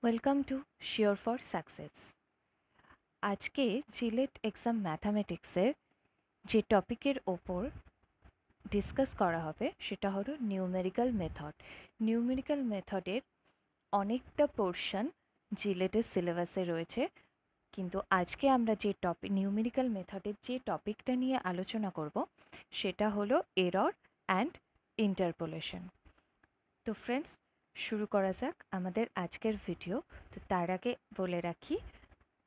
Welcome to sure for success. আজকে JELET exam ম্যাথামেটিক্সের যে টপিকের ওপর ডিসকাস করা হবে সেটা হলো নিউমেরিক্যাল মেথড। নিউমেরিক্যাল মেথডের অনেকটা পোর্শন জিলেটের সিলেবাসে রয়েছে, কিন্তু আজকে আমরা যে নিউমেরিক্যাল মেথডের যে টপিকটা নিয়ে আলোচনা করব সেটা হলো এরর অ্যান্ড ইন্টারপোলেশন। তো ফ্রেন্ডস, শুরু করা যাক আমাদের আজকের ভিডিও। তো তার আগে বলে রাখি,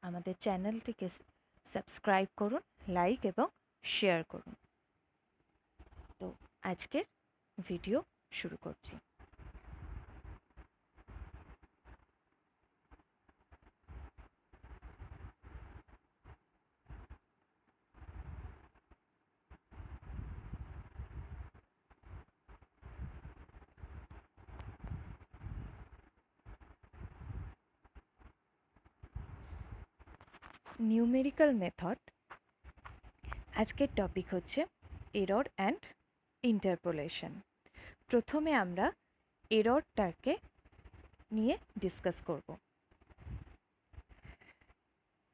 আমাদের চ্যানেলটিকে সাবস্ক্রাইব করুন, লাইক এবং শেয়ার করুন। তো আজকের ভিডিও শুরু করছি। নিউমেরিক্যাল মেথড, আজকের টপিক হচ্ছে এরর অ্যান্ড ইন্টারপোলেশন। প্রথমে আমরা এররটাকে নিয়ে ডিসকাস করব।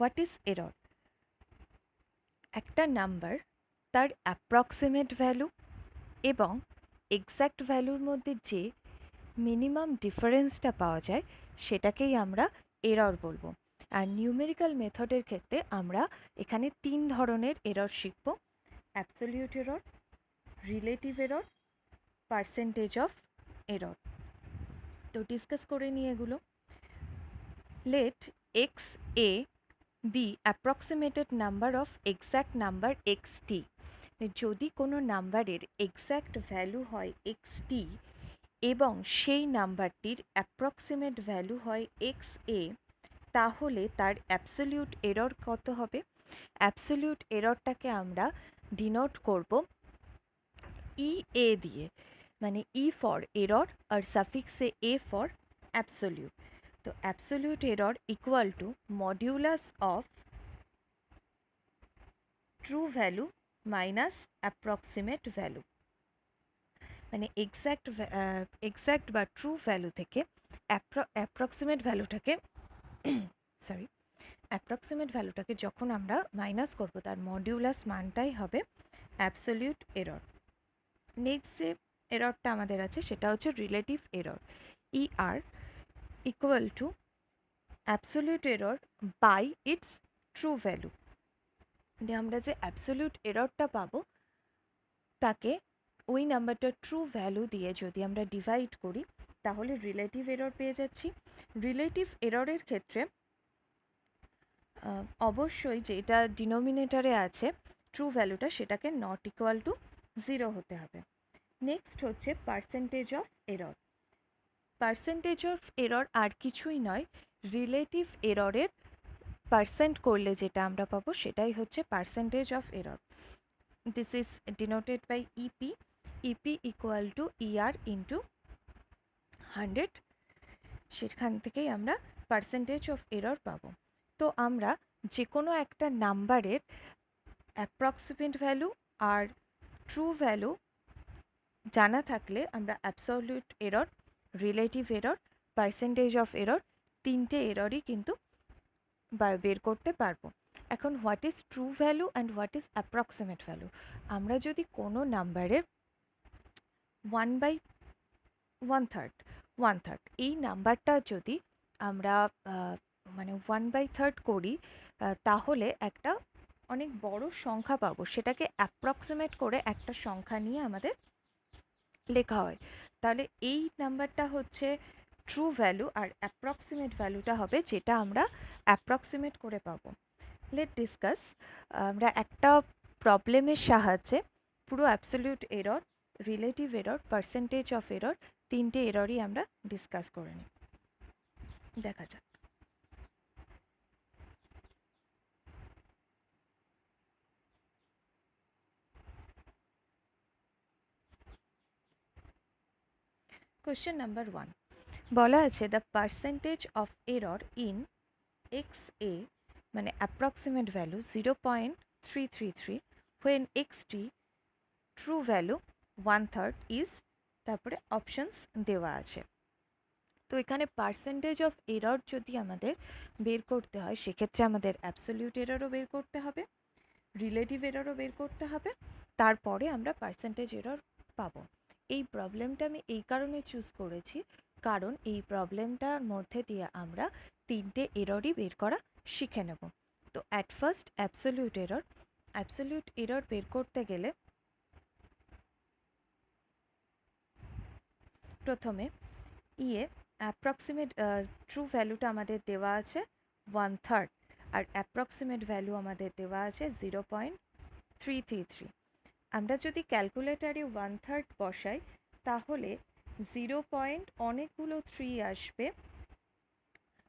What is error? একটা নাম্বার তার অ্যাপ্রক্সিমেট ভ্যালু এবং এক্স্যাক্ট ভ্যালুর মধ্যে যে মিনিমাম ডিফারেন্সটা পাওয়া যায় সেটাকেই আমরা এরর বলবো। আর নিউমেরিক্যাল মেথডের ক্ষেত্রে আমরা এখানে 3 ধরনের এরর শিখব: absolute error, relative error, percentage of error. তো ডিসকাস করে নিই এগুলো। Let x a be approximated number of exact number x t. যদি কোনো নাম্বারের এক্স্যাক্ট ভ্যালু হয় এক্স টি এবং সেই নাম্বারটির অ্যাপ্রক্সিমেট ভ্যালু হয় এক্স এ, তাহলে তার অ্যাবসলিউট এরর কত হবে? অ্যাবসলিউট এররটাকে আমরা ডিনোট করব ই এ দিয়ে, মানে ই ফর এরর আর সাফিক্সে এ ফর অ্যাবসলিউট। তো absolute error equal to modulus of true value minus approximate value. মানে এক্স্যাক্ট বা ট্রু ভ্যালু থেকে অ্যাপ্রক্সিমেট ভ্যালুটাকে সরি অ্যাপ্রক্সিমেট ভ্যালুটাকে যখন আমরা মাইনাস করব তার মডিউলাস মানটাই হবে অ্যাবসলিউট এরর। নেক্সট যে এররটা আমাদের আছে সেটা হচ্ছে relative error. E r equal to absolute error by its true value. মানে আমরা যে অ্যাবসলিউট এররটা পাবো তাকে ওই নাম্বারটার ট্রু ভ্যালু দিয়ে যদি আমরা ডিভাইড করি তাহলে রিলেটিভ এরর পেয়ে যাচ্ছি। রিলেটিভ এররের ক্ষেত্রে অবশ্যই যেটা ডিনোমিনেটরে আছে ট্রু ভ্যালুটা সেটাকে নট ইকুয়াল টু 0 হতে হবে। নেক্সট হচ্ছে percentage of error. Percentage of error আর কিছুই নয়, রিলেটিভ এররের পার্সেন্ট করলে যেটা আমরা পাবো সেটাই হচ্ছে percentage of error. This is denoted by EP. EP equal to ER into 100। সেখান থেকেই আমরা পার্সেন্টেজ অফ এরর পাবো। তো আমরা যে কোনো একটা নাম্বারের অ্যাপ্রক্সিমেট ভ্যালু আর ট্রু ভ্যালু জানা থাকলে আমরা absolute error, relative error, percentage of error, তিনটে এররই কিন্তু বের করতে পারবো। এখন what is true value and what is approximate value? আমরা যদি কোনো নাম্বারের 1/1/3 এই নাম্বারটা যদি আমরা মানে 1/3 করি, তাহলে একটা অনেক বড় সংখ্যা পাবো। সেটাকে অ্যাপ্রক্সিমেট করে একটা সংখ্যা নিয়ে আমাদের লেখা হয়। তাহলে এই নাম্বারটা হচ্ছে ট্রু ভ্যালু আর অ্যাপ্রক্সিমেট ভ্যালুটা হবে যেটা আমরা অ্যাপ্রক্সিমেট করে পাবো। Let discuss. আমরা একটা প্রবলেমের সাহায্যে পুরো absolute error, relative error, percentage of error, তিনটে এররই আমরা ডিসকাস করে নিই। দেখা যাক। কোয়েশ্চেন নাম্বার 1 বলা আছে the percentage of error in x a, মানে approximate value 0.333, when xt true value 1/3 is, তারপরে অপশনস দেওয়া আছে। তো এখানে পার্সেন্টেজ অফ এরর যদি আমাদের বের করতে হয়, সেক্ষেত্রে আমাদের অ্যাবসলিউট এররও বের করতে হবে, রিলেটিভ এররও বের করতে হবে, তারপরে আমরা পার্সেন্টেজ এরর পাবো। এই প্রবলেমটা আমি এই কারণে চুজ করেছি, কারণ এই প্রবলেমটার মধ্যে দিয়ে আমরা তিনটে এররই বের করা শিখে নেব। তো অ্যাট ফার্স্ট অ্যাবসলিউট এরর বের করতে গেলে প্রথমে অ্যাপ্রক্সিমেট ট্রু ভ্যালুটা আমাদের দেওয়া আছে 1/3, আর অ্যাপ্রক্সিমেট ভ্যালু আমাদের দেওয়া আছে 0.333। আমরা যদি ক্যালকুলেটারে 1/3 বসাই, তাহলে 0. অনেকগুলো 3 আসবে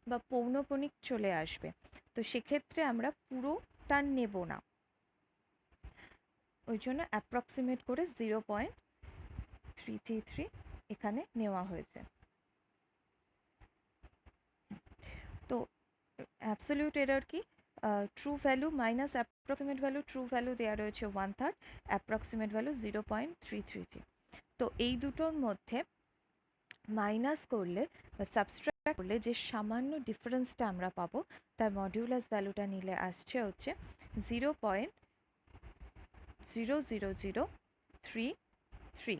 বা পৌনঃপুনিক চলে আসবে। তো সেক্ষেত্রে আমরা পুরোটা নেব না, ওই জন্য অ্যাপ্রক্সিমেট করে 0.333 এখানে নেওয়া হয়েছে। তো অ্যাবসলিউট এরর কি? True value minus approximate value, true value দেওয়া রয়েছে 1/3, অ্যাপ্রক্সিমেট ভ্যালু 0.333। তো এই দুটোর মধ্যে মাইনাস করলে বা সাবস্ট্রাক্ট করলে যে সামান্য ডিফারেন্সটা আমরা পাবো, তার মডিউলাস ভ্যালুটা নিলে আসছে হচ্ছে 0.00033।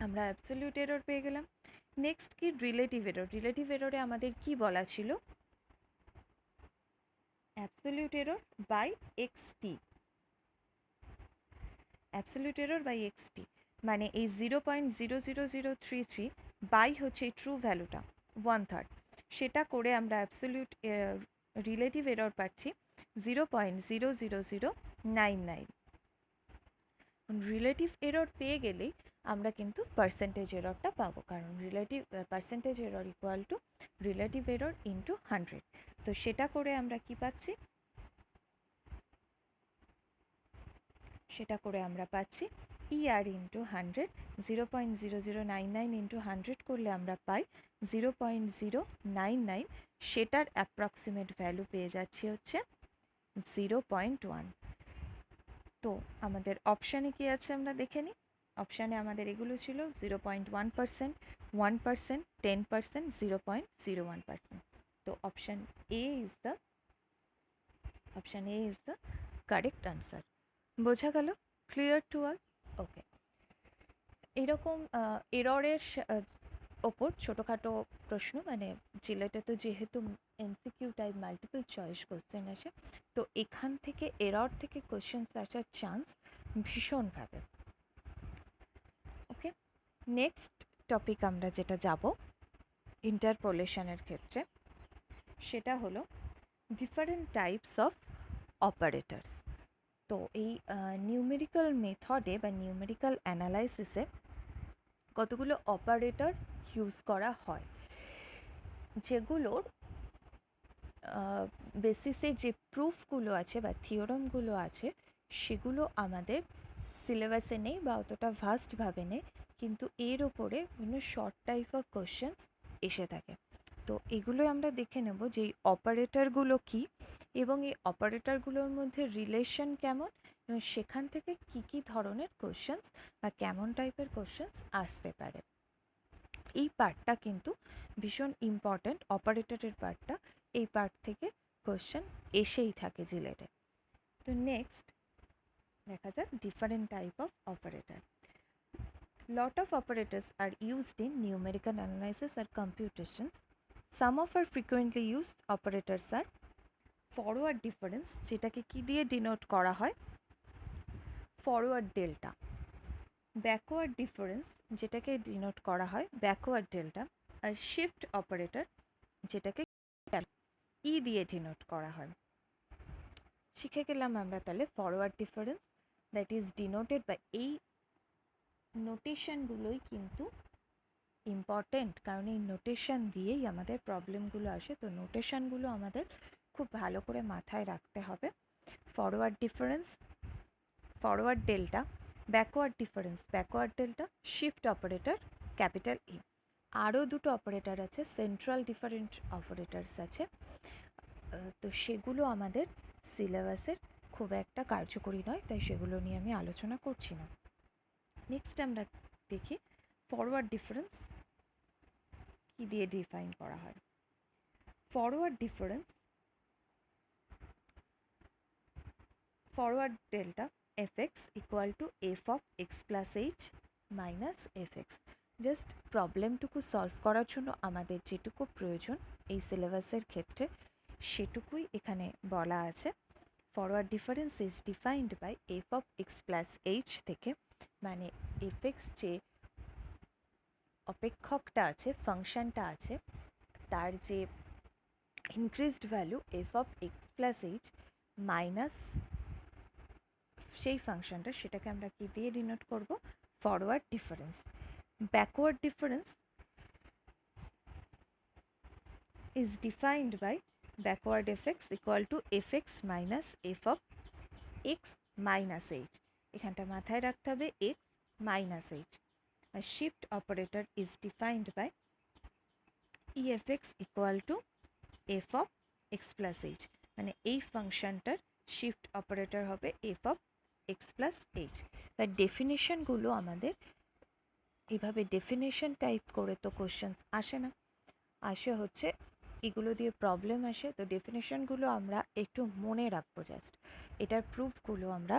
আমরা অ্যাবসলিউট এরর পেয়ে গেলাম। নেক্সট কি? Relative error. রিলেটিভ এররে আমাদের কি বলা ছিল? Absolute error by XT. Absolute error by XT মানে এই 0.00033 বাই হচ্ছে এই ট্রু ভ্যালুটা 1/3, সেটা করে আমরা অ্যাবসলিউট রিলেটিভ এরর পাচ্ছি 0.00099। রিলেটিভ এরর পেয়ে গেলেই আমরা কিন্তু পার্সেন্টেজ এররটা পাবো, কারণ percentage error equal two relative error into 100। তো সেটা করে আমরা কি পাচ্ছি? সেটা করে আমরা পাচ্ছি ER ইন্টু 100, 0.0099 ইন্টু 100 করলে আমরা পাই 0.099, সেটার অ্যাপ্রক্সিমেট ভ্যালু পেয়ে যাচ্ছি হচ্ছে 0.1। তো আমাদের অপশানে কি আছে আমরা দেখে নিই। অপশানে আমাদের এগুলো ছিল 0.1%, 1%, 10%, 0.01%। তো option a is the correct answer. বোঝা গেল? Clear to all? ওকে। এরকম এররের ওপর ছোটোখাটো প্রশ্ন, মানে জিলেটে তো যেহেতু MCQ type multiple choice question আসে, তো এখান থেকে এরর থেকে কোশ্চেন্স আসার চান্স ভীষণভাবে। ওকে, নেক্সট টপিক আমরা যেটা যাব ইন্টারপোলেশনের ক্ষেত্রে, সেটা হলো ডিফারেন্ট টাইপস অফ অপারেটরস। তো এই নিউমেরিক্যাল মেথডে বা নিউমেরিক্যাল অ্যানালাইসিসে কতগুলো অপারেটর ইউজ করা হয়, যেগুলোর বেসিসে যে প্রুফগুলো আছে বা থিওরামগুলো আছে, সেগুলো আমাদের সিলেবাসে নেই বা অতটা ভাস্টভাবে নেই, কিন্তু এর ওপরে বিভিন্ন শর্ট টাইপ অফ কোশ্চেন্স এসে থাকে। তো এগুলো আমরা দেখে নেব যে এই অপারেটরগুলো কী এবং এই অপারেটরগুলোর মধ্যে রিলেশন কেমন, এবং সেখান থেকে কি কি ধরনের কোশ্চেন্স বা কেমন টাইপের কোশ্চেন্স আসতে পারে। এই পার্টটা কিন্তু ভীষণ ইম্পর্ট্যান্ট, অপারেটরের পার্টটা। এই পার্ট থেকে কোশ্চেন এসেই থাকে জিলেটে। তো নেক্সট দেখা যাক different type of operator. Lot of operators are used in numerical analysis or computations. Some of our frequently used operators are forward difference, যেটাকে কি দিয়ে ডিনোট করা হয়? Forward delta. ব্যাকওয়ার্ড ডিফারেন্স, যেটাকে ডিনোট করা হয় ব্যাকওয়ার্ড ডেল্টা। আর shift operator, যেটাকে ই দিয়ে ডিনোট করা হয়। শিখে গেলাম আমরা তাহলে forward difference, that is denoted by এই নোটেশনগুলোই কিন্তু ইম্পর্টেন্ট, কারণ এই নোটেশন দিয়েই আমাদের প্রবলেমগুলো আসে। তো নোটেশনগুলো আমাদের খুব ভালো করে মাথায় রাখতে হবে। Forward difference, forward delta, backward difference, backward delta, shift operator, capital ই। আরও দুটো অপারেটর আছে, সেন্ট্রাল ডিফারেন্ট অপারেটরস আছে, তো সেগুলো আমাদের সিলেবাসের খুব একটা কার্যকরী নয়, তাই সেগুলো নিয়ে আমি আলোচনা করছি না। নেক্সট আমরা দেখি ফরওয়ার্ড ডিফারেন্স কি দিয়ে ডিফাইন করা হয়? Forward difference, forward delta fx equal to f of x plus h minus fx। Just প্রবলেমটুকু সলভ করার জন্য আমাদের যেটুকু প্রয়োজন এই সিলেবাসের ক্ষেত্রে সেটুকুই এখানে বলা আছে। Forward difference is defined by f of x plus h থেকে, মানে fx যে অপেক্ষকটা আছে, ফাংশনটা আছে, তার যে increased value f of x plus h minus সেই ফাংশনটা, সেটাকে আমরা কি দিয়ে ডিনোট করব? Forward difference. Backward difference is defined by backward fx equal to fx minus f of x minus h। এখানটা মাথায় রাখতে হবে x minus h। R shift operator is defined by efx equal to f of x plus h, মানে এই ফাংশনটার shift operator হবে f of x plus h। তার ডেফিনেশনগুলো আমাদের এভাবে ডেফিনেশন টাইপ করে তো কোশ্চেন্স আসে না, আসে হচ্ছে এগুলো দিয়ে প্রবলেম আসে। তো ডেফিনেশনগুলো আমরা একটু মনে রাখবো জাস্ট, এটার প্রুফগুলো আমরা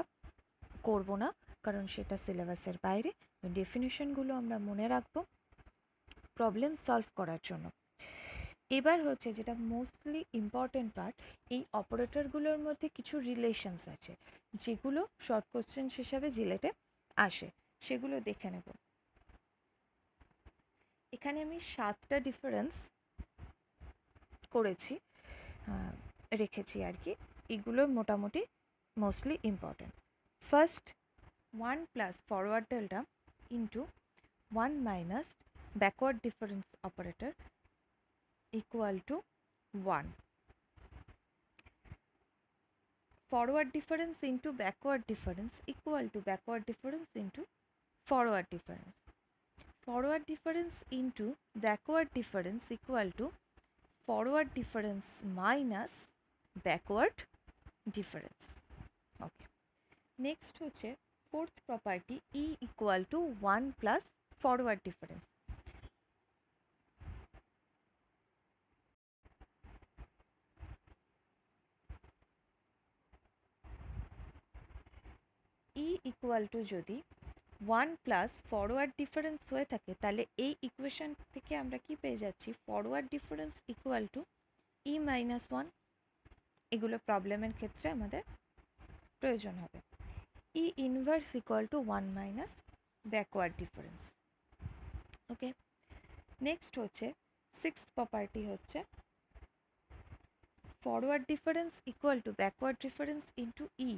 করব না কারণ সেটা সিলেবাসের বাইরে। ডেফিনেশনগুলো আমরা মনে রাখবো প্রবলেম সলভ করার জন্য। এবার হচ্ছে যেটা মোস্টলি ইম্পর্টেন্ট পার্ট, এই অপারেটরগুলোর মধ্যে কিছু রিলেশনস আছে যেগুলো শর্ট কোশ্চেন হিসাবে জিলেটে আসে, সেগুলো দেখে নেব। এখানে আমি 7টা ডিফারেন্স করেছি, রেখেছি আর কি, এগুলো মোটামুটি mostly important. First, 1 plus forward delta into 1 minus backward difference operator equal to 1। Forward difference into backward difference equal to backward difference into forward difference. Forward difference into backward difference equal to forward difference minus backward difference. Okay, next হচ্ছে fourth property e equal to 1 plus forward difference. E equal to যদি 1 plus forward difference হয়ে থাকে তাহলে এই equation থেকে আমরা কি পেয়ে যাচ্ছি? Forward difference equal to e minus 1। এগুলো প্রবলেমের ক্ষেত্রে আমাদের প্রয়োজন হবে। E inverse equal to 1 minus backward difference. Okay, next হচ্ছে সিক্সথ প্রপার্টি হচ্ছে forward difference equal to backward difference into e,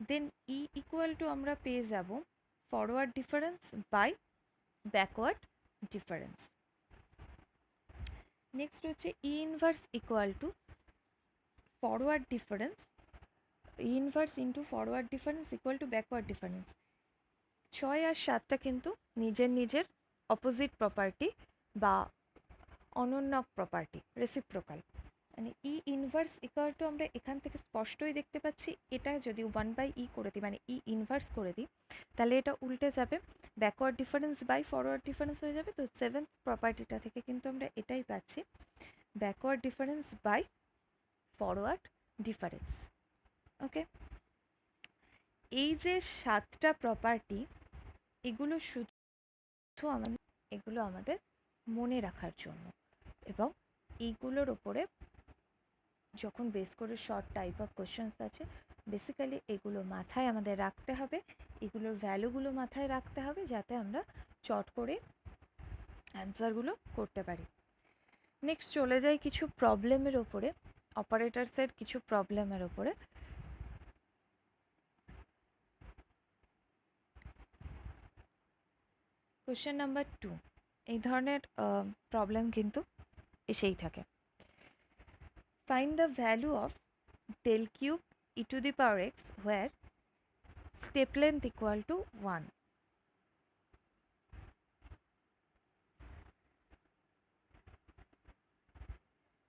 then e equal to আমরা পেয়ে যাব forward difference by backward difference. Next হচ্ছে e inverse equal to forward difference, e inverse into forward difference equal to backward difference. 6 আর 7টা কিন্তু নিজের নিজের opposite property বা অনন্যক property, reciprocal. মানে ই inverse equal to আমরা এখান থেকে স্পষ্টই দেখতে পাচ্ছি, এটা যদি 1/e করে দিই, মানে ই ইনভার্স করে দিই, তাহলে এটা উল্টে যাবে, backward difference by forward difference হয়ে যাবে। তো সেভেন্থ প্রপার্টিটা থেকে কিন্তু আমরা এটাই পাচ্ছি, backward difference by forward difference. Okay, এই যে 7টা প্রপার্টি, এগুলো শুধু আমাদের মনে রাখার জন্য, এবং এইগুলোর ওপরে যখন বেস করে শর্ট টাইপ অফ কোশ্চেন্স আছে, বেসিক্যালি এগুলো মাথায় আমাদের রাখতে হবে, এগুলোর ভ্যালুগুলো মাথায় রাখতে হবে যাতে আমরা চট করে অ্যান্সারগুলো করতে পারি। নেক্সট চলে যাই কিছু প্রবলেমের ওপরে, অপারেটরসের কিছু প্রবলেমের ওপরে। কোশ্চেন নাম্বার 2, এই ধরনের প্রবলেম কিন্তু এসেই থাকে। Find the value of del cube e to the power x where step length equal to 1.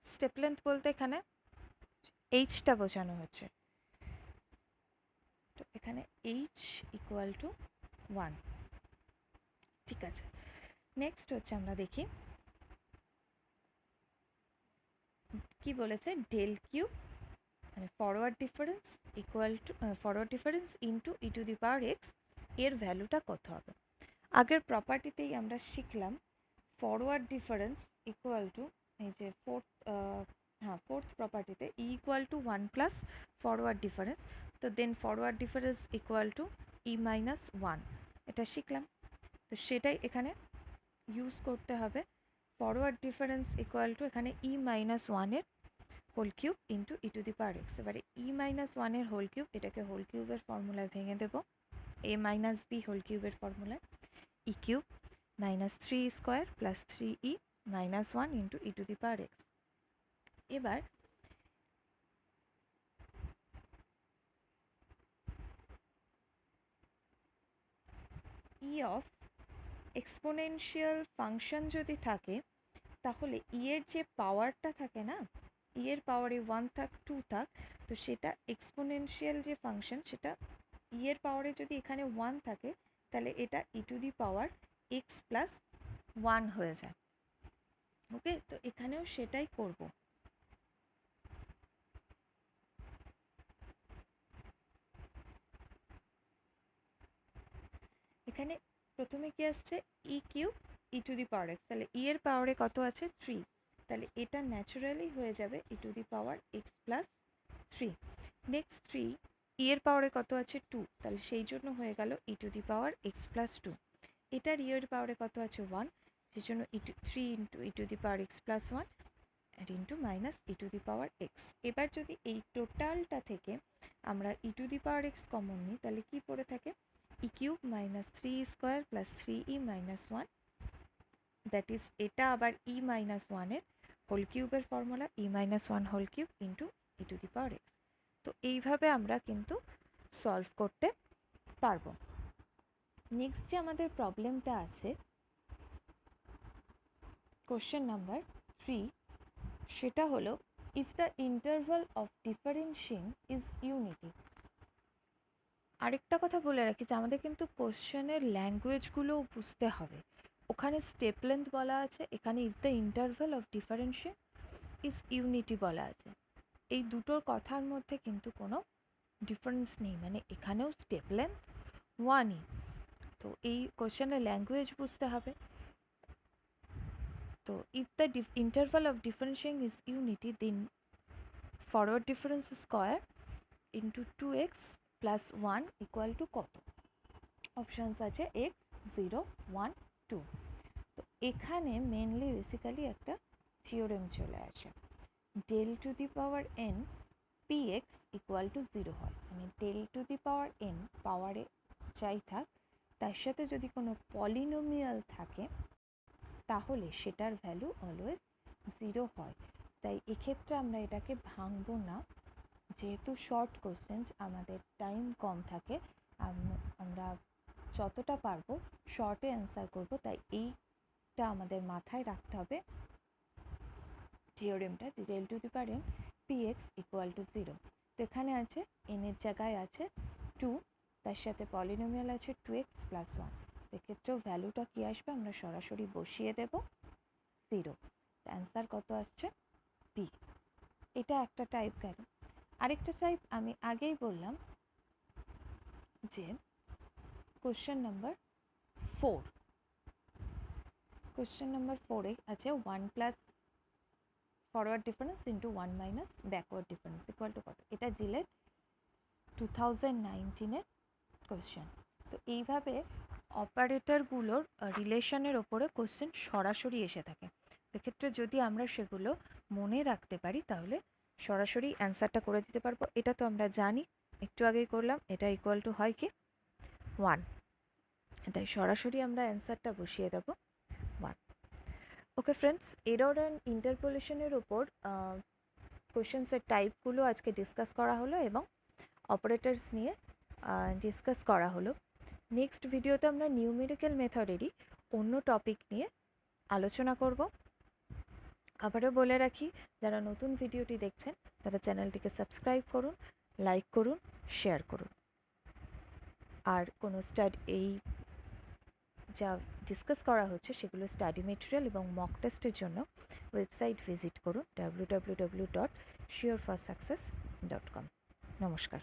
Step length বলতে এখানে এইচটা বোঝানো হচ্ছে, তো এখানে এইচ ইকুয়াল টু 1। ঠিক আছে, নেক্সট হচ্ছে আমরা দেখি কি বলেছে, ডেল কিউব মানে forward difference equal to forward difference into e to the power x এর ভ্যালুটা কত হবে। আগের প্রপার্টিতেই আমরা শিখলাম ফরওয়ার্ড ডিফারেন্স ইকুয়াল টু এই যে ফোর্থ প্রপার্টিতে e equal to 1 plus forward difference, তো then forward difference equal to e minus 1, এটা শিখলাম। তো সেটাই এখানে ইউজ করতে হবে। ফরওয়ার্ড ডিফারেন্স ইকুয়াল টু এখানে ই মাইনাস 1-এর whole cube into e to the power x. এবারে ই মাইনাস 1-এর হোল কিউব, এটাকে হোল কিউবের ফর্মুলায় ভেঙে দেবো এ মাইনাস বি হোল কিউবের ফর্মুলায়, e cube minus 3 square plus 3e minus 1 into e to the power x. এবার ই অফ এক্সপোনেনশিয়াল ফাংশন যদি থাকে তাহলে ই এর যে পাওয়ারটা থাকে না, ই এর পাওয়ারে 1 থাক 2 থাক, তো সেটা এক্সপোনেনশিয়াল যে ফাংশন সেটা ই এর পাওয়ারে যদি এখানে 1 থাকে তাহলে এটা e to the power x plus 1 হয়ে যায়। ওকে, তো এখানেও সেটাই করব। এখানে প্রথমে কি আসছে, e cube e to the power x, তাহলে ই এর পাওয়ারে কত আছে 3, তাহলে এটা ন্যাচারালি হয়ে যাবে e to the power x plus 3। Next 3 e এর পাওয়ারে কত আছে 2, তাহলে সেই জন্য হয়ে গেল e to the power x plus 2। এটার ই এর পাওয়ারে কত আছে 1, সেই জন্য 3 into e to the power x plus 1 আর into minus e to the power x. এবার যদি এই টোটালটা থেকে আমরা e to the power x common নিই তাহলে কি পড়ে থাকে, e cube minus 3 square plus 3e minus 1, that is এটা আবার ই মাইনাস 1-এর হোল কিউবের formula e minus 1 whole cube into e to the power x. তো এইভাবে আমরা কিন্তু সলভ করতে পারবো। নেক্সট যে আমাদের প্রবলেমটা আছে কোশ্চেন নাম্বার 3, সেটা হলো if the interval of differencing is unity. আরেকটা কথা বলে রাখি যে আমাদের কিন্তু কোশ্চেনের ল্যাঙ্গুয়েজগুলোও বুঝতে হবে। ওখানে স্টেপ লেন্থ বলা আছে, এখানে if the interval of differencing is unity বলা আছে। এই দুটোর কথার মধ্যে কিন্তু কোনো ডিফারেন্স নেই, মানে এখানেও স্টেপ লেন্থ 1ই। তো এই কোশ্চেনের ল্যাঙ্গুয়েজ বুঝতে হবে। তো if the interval of differencing is unity then forward difference square into 2x plus 1 equal to কত? অপশানস আছে এক্স 0 1 2। তো এখানে মেনলি বেসিক্যালি একটা থিওরেম চলে আসে, del to the power n p x equal to 0 হয়, মানে del to the power n পাওয়ারে যাই থাক তার সাথে যদি কোনো পলিনোমিয়াল থাকে তাহলে সেটার ভ্যালু অলওয়েজ 0 হয়। তাই এক্ষেত্রে আমরা এটাকে ভাঙবো না, যেহেতু শর্ট কোশ্চেন্স আমাদের টাইম কম থাকে, আমরা যতটা পারবো শর্টে অ্যান্সার করব, তাই এইটা আমাদের মাথায় রাখতে হবে থিওরেমটা, যে del to the power n p x equal to 0। তো এখানে আছে এনের জায়গায় আছে 2, তার সাথে পলিনোমিয়াল আছে 2x প্লাস 1, সেক্ষেত্রেও ভ্যালুটা কী আসবে আমরা সরাসরি বসিয়ে দেব 0। অ্যান্সার কত আসছে বি। এটা একটা টাইপ গেল। আরেকটা টাইপ আমি আগেই বললাম যে কোশ্চেন নাম্বার 4, কোশ্চেন নাম্বার 4-এ আছে 1 plus forward difference into 1 minus backward difference equal to কত? এটা জিলেট 2019-এর কোশ্চেন। তো এইভাবে অপারেটরগুলোর রিলেশনের ওপরে কোশ্চেন সরাসরি এসে থাকে। সেক্ষেত্রে যদি আমরা সেগুলো মনে রাখতে পারি তাহলে সরাসরি অ্যান্সারটা করে দিতে পারবো। এটা তো আমরা জানি, একটু আগেই করলাম, এটা ইকুয়াল টু হয় কি 1, তাই সরাসরি আমরা অ্যান্সারটা বসিয়ে দেবো 1। ওকে ফ্রেন্ডস, এরর অ্যান্ড ইন্টারপোলেশনের ওপর কোশ্চেন্সের টাইপগুলো আজকে ডিসকাস করা হলো এবং অপারেটরস নিয়ে ডিসকাস করা হলো। নেক্সট ভিডিওতে আমরা নিউমেরিক্যাল মেথডেরই অন্য টপিক নিয়ে আলোচনা করব। আবারও বলে রাখি, যারা নতুন ভিডিওটি দেখছেন তারা চ্যানেলটিকে সাবস্ক্রাইব করুন, লাইক করুন, শেয়ার করুন। আর কোনো এই যা ডিসকাস করা হচ্ছে সেগুলো স্টাডি মেটেরিয়াল এবং মক টেস্টের জন্য ওয়েবসাইট ভিজিট করুন www.sureforsuccess.com। নমস্কার।